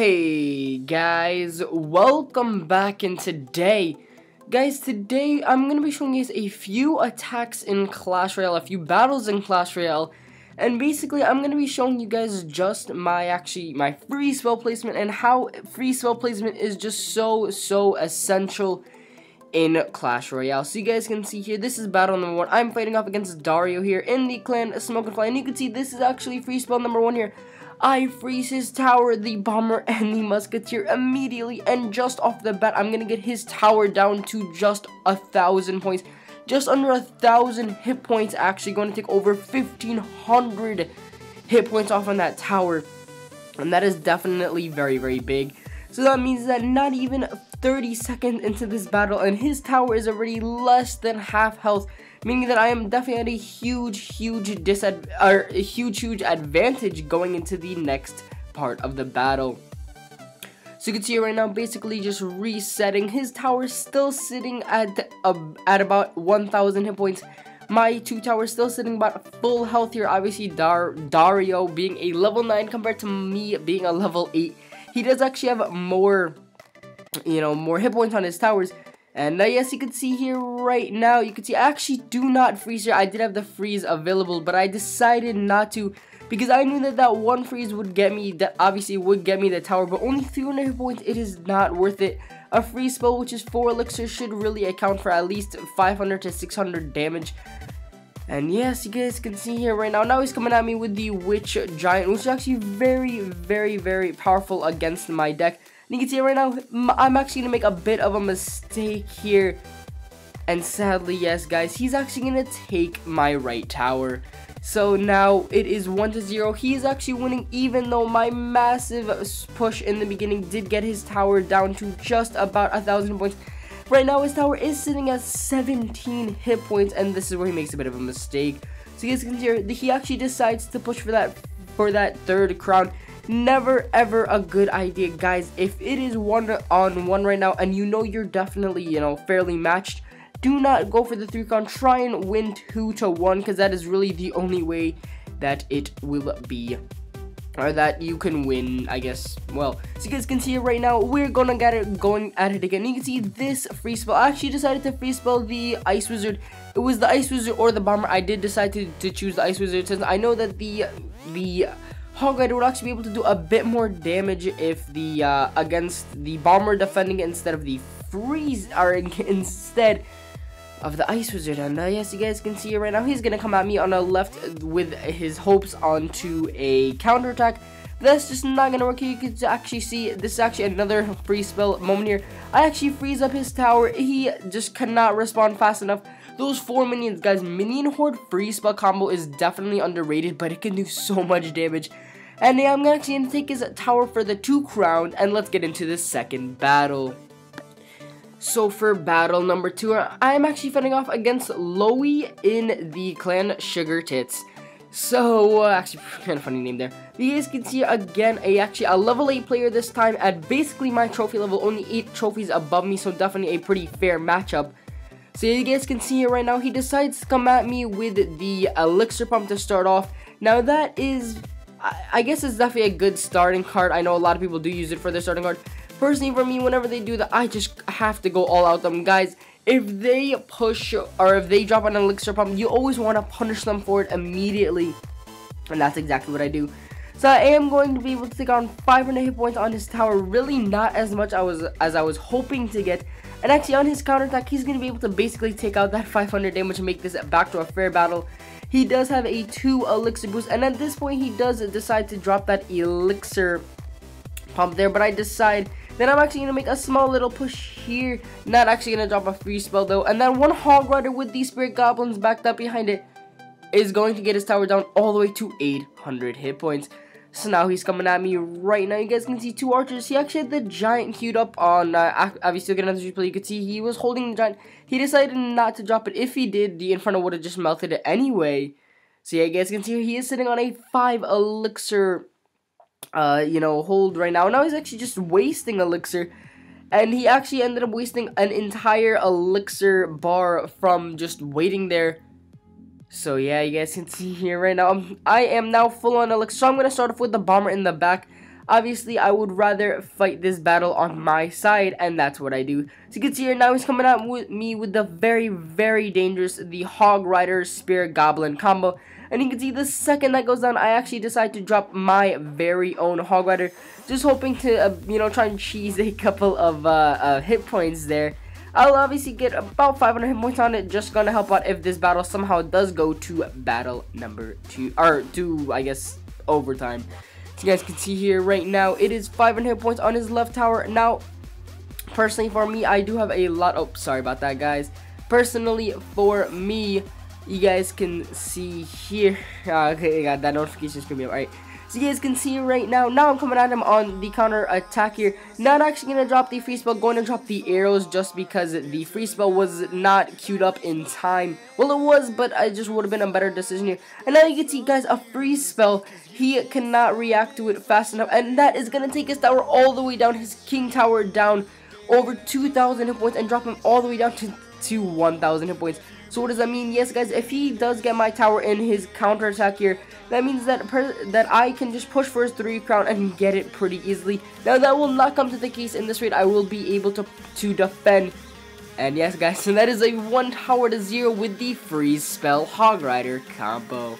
Hey guys, welcome back, and today I'm going to be showing you guys a few attacks in Clash Royale, a few battles in Clash Royale, and basically I'm going to be showing you guys just my free spell placement and how free spell placement is just so essential in Clash Royale. So you guys can see here, this is battle number 1. I'm fighting off against Dario here in the clan Smoke and Fly, and you can see this is actually free spell number 1 here. I freeze his tower, the bomber, and the musketeer immediately, and just off the bat, I'm gonna get his tower down to just 1,000 points. Just under 1,000 hit points, actually going to take over 1,500 hit points off on that tower, and that is definitely very big. So that means that not even 30 seconds into this battle, and his tower is already less than half health, meaning that I am definitely at a huge advantage going into the next part of the battle. So you can see right now, basically just resetting. His tower still sitting at about 1,000 hit points. My 2 towers still sitting about full health here. Obviously, Dario being a level 9 compared to me being a level 8. He does actually have more hit points on his towers. And yes, you can see here right now, you can see I actually do not freeze here. I did have the freeze available, but I decided not to because I knew that one freeze would get me, that obviously would get me the tower, but only 300 hit points, it is not worth it. A freeze spell, which is 4 elixirs, should really account for at least 500 to 600 damage. And yes, you guys can see here right now, he's coming at me with the Witch Giant, which is actually very powerful against my deck. And you can see right now, I'm actually going to make a bit of a mistake here. And sadly, yes guys, he's actually going to take my right tower. So now it is 1-0. He is actually winning, even though my massive push in the beginning did get his tower down to just about 1,000 points. Right now his tower is sitting at 17 hit points, and this is where he makes a bit of a mistake. So you guys can see here, he actually decides to push for that 3rd crown. Never ever a good idea, guys. If it is 1-on-1 right now and you know you're definitely fairly matched, do not go for the 3 crown. Try and win 2-1, because that is really the only way that it will be, or that you can win, I guess. Well, so you guys can see it right now, we're gonna get it going at it again. You can see this free spell, I actually decided to free spell the Ice Wizard. It was the Ice Wizard or the Bomber. I did decide to choose the Ice Wizard, since I know that the Hog Rider would actually be able to do a bit more damage if the against the Bomber defending it instead of the freeze, or instead of the Ice Wizard. And yes, you guys can see it right now, he's gonna come at me on a left with his hopes onto a counterattack. That's just not gonna work here. You can actually see this is actually another free spell moment here. I actually freeze up his tower. He just cannot respond fast enough. Those 4 minions, guys, Minion Horde free spell combo is definitely underrated, but it can do so much damage. And yeah, I'm actually going to take his tower for the 2 crown, and let's get into the second battle. So for battle number 2, I'm actually fighting off against Loey in the clan Sugar Tits. So, actually, kind of funny name there. You guys can see again, actually a level 8 player this time at basically my trophy level, only 8 trophies above me, so definitely a pretty fair matchup. So you guys can see here right now, he decides to come at me with the Elixir Pump to start off. Now that is, I guess it's definitely a good starting card. I know a lot of people do use it for their starting card. Personally, for me, whenever they do that, I just have to go all out them. Guys, if they push, or if they drop an Elixir Pump, you always want to punish them for it immediately. And that's exactly what I do. So I am going to be able to take on 500 hit points on his tower. Really not as much as I was hoping to get. And actually on his counterattack, he's going to be able to basically take out that 500 damage and make this back to a fair battle. He does have a 2 elixir boost, and at this point he does decide to drop that elixir pump there, but I decide that I'm actually going to make a small little push here. Not actually going to drop a free spell though, and then one Hog Rider with the Spirit Goblins backed up behind it is going to get his tower down all the way to 800 hit points. So now he's coming at me right now. You guys can see 2 archers. He actually had the giant queued up on, obviously another replay. You could see he was holding the giant. He decided not to drop it. If he did, the Inferno would have just melted it anyway. So yeah, you guys can see he is sitting on a 5 elixir, hold right now. Now he's actually just wasting elixir. And he actually ended up wasting an entire elixir bar from just waiting there. So yeah, you guys can see here right now, I am now full on elixir. So I'm going to start off with the bomber in the back. obviously I would rather fight this battle on my side, and that's what I do. So you can see here now he's coming out with me with the very dangerous, the Hog Rider Spear Goblin combo. And you can see the second that goes down, I actually decide to drop my very own Hog Rider, just hoping to, you know, try and cheese a couple of hit points there. I'll obviously get about 500 hit points on it, just gonna help out if this battle somehow does go to battle number 2, or to, I guess, overtime. So you guys can see here right now, it is 500 hit points on his left tower. Now, personally for me, I do have a lot, oh, sorry about that, guys. Personally for me, you guys can see here, okay, I got that notification screen up, alright. So you guys can see right now, I'm coming at him on the counter attack here. Not actually going to drop the free spell, going to drop the arrows just because the free spell was not queued up in time. Well, it was, but I just would have been a better decision here. And now you can see, guys, a free spell. He cannot react to it fast enough, and that is going to take his tower all the way down, his king tower down over 2,000 hit points, and drop him all the way down to 1,000 hit points. So what does that mean? Yes, guys, if he does get my tower in his counter attack here, that means that I can just push for his 3 crown and get it pretty easily. Now that will not come to the case in this raid. I will be able to defend. And yes, guys, so that is a 1 tower to 0 with the freeze spell Hog Rider combo.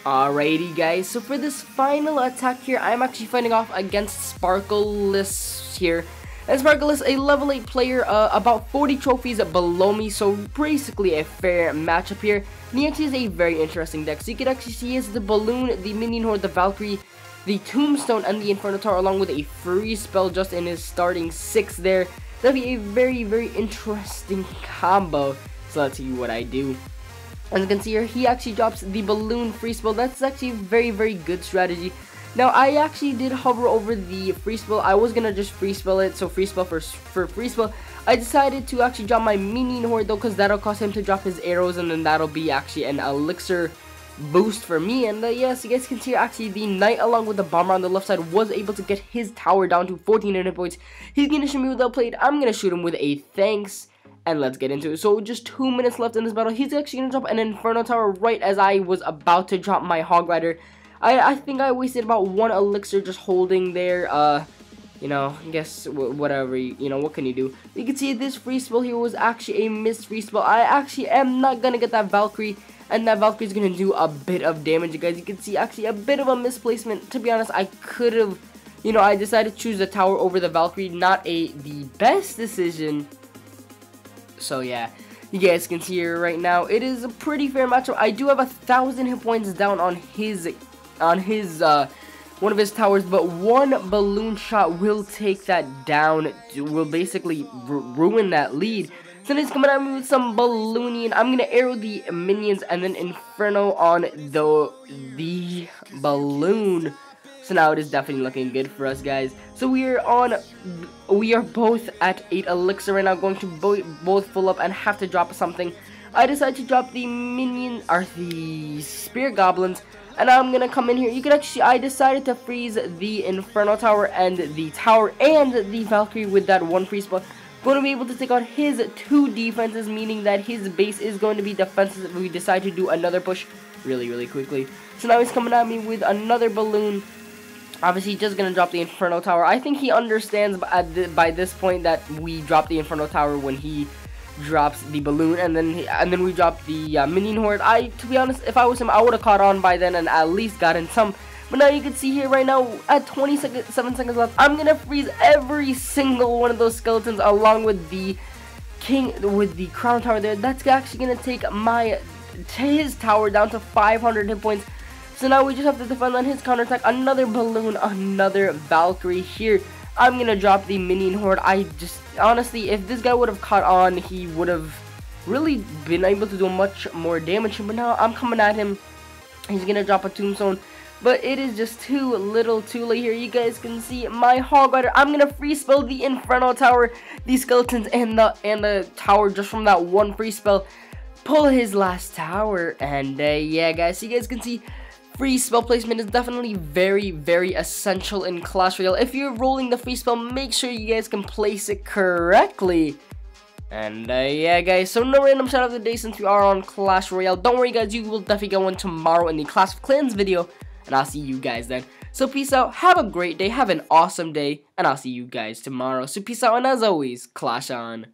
Alrighty, guys, so for this final attack here, I'm actually fighting off against Sparkleless here. And Sparkleless, a level 8 player, about 40 trophies below me, so basically a fair matchup here. And he actually has a very interesting deck. So you can actually see he has the Balloon, the Minion Horde, the Valkyrie, the Tombstone, and the Inferno Tower, along with a free spell just in his starting 6 there. That'd be a very interesting combo. So let's see what I do. As you can see here, he actually drops the Balloon free spell. That's actually a very good strategy. Now, I actually did hover over the free spell. I was gonna just free spell it, so free spell for free spell. I decided to actually drop my Minion Horde though, because that'll cause him to drop his arrows, and then that'll be actually an elixir boost for me. And yes, you guys can see actually the Knight along with the Bomber on the left side was able to get his tower down to 1400 hit points. He's gonna shoot me with outplayed. I'm gonna shoot him with a thanks. And let's get into it. So just 2 minutes left in this battle. He's actually gonna drop an Inferno Tower right as I was about to drop my Hog Rider. I think I wasted about 1 elixir just holding there, you know, I guess whatever, you know, what can you do? You can see this free spell here was actually a missed free spell. I actually am not gonna get that Valkyrie, and that Valkyrie is gonna do a bit of damage, you guys. You can see actually a bit of a misplacement. To be honest, I could have, you know, I decided to choose the tower over the Valkyrie, not the best decision. So yeah. You guys can see here right now, it is a pretty fair matchup. I do have 1,000 hit points down on his one of his towers, but 1 balloon shot will take that down, will basically ruin that lead. So he's coming at me with some ballooning. I'm gonna arrow the minions and then Inferno on the balloon. So now it is definitely looking good for us, guys. So we are both at 8 elixir right now, going to both full up and have to drop something. I decided to drop the minion, or the spear goblins, and I'm gonna come in here. You can actually, I decided to freeze the Inferno Tower and the tower and the Valkyrie with that 1 free spell. Going to be able to take out his 2 defenses, meaning that his base is going to be defensive if we decide to do another push really quickly. So now he's coming at me with another balloon. Obviously, just gonna drop the Inferno Tower. I think he understands by this point that we drop the Inferno Tower when he drops the balloon, and then we drop the Minion Horde. To be honest, if I was him, I would have caught on by then and at least gotten some. But now you can see here right now, at 7 seconds left, I'm gonna freeze every single one of those skeletons along with the Crown Tower there. That's actually gonna take his tower down to 500 hit points. So now we just have to defend on his counterattack. Another balloon, another Valkyrie here. I'm gonna drop the Minion Horde. Honestly, if this guy would have caught on, he would have really been able to do much more damage. But now I'm coming at him. He's gonna drop a Tombstone, but it is just too little too late here. You guys can see my Hog Rider. I'm gonna free spell the Inferno Tower, the skeletons, and the tower just from that 1 free spell. Pull his last tower, and yeah, guys, you guys can see free spell placement is definitely very essential in Clash Royale. If you're rolling the free spell, make sure you guys can place it correctly. And yeah, guys, so no random shout out of the day since we are on Clash Royale. Don't worry, guys, you will definitely get one tomorrow in the Clash of Clans video, and I'll see you guys then. So peace out, have a great day, have an awesome day, and I'll see you guys tomorrow. So peace out, and as always, clash on.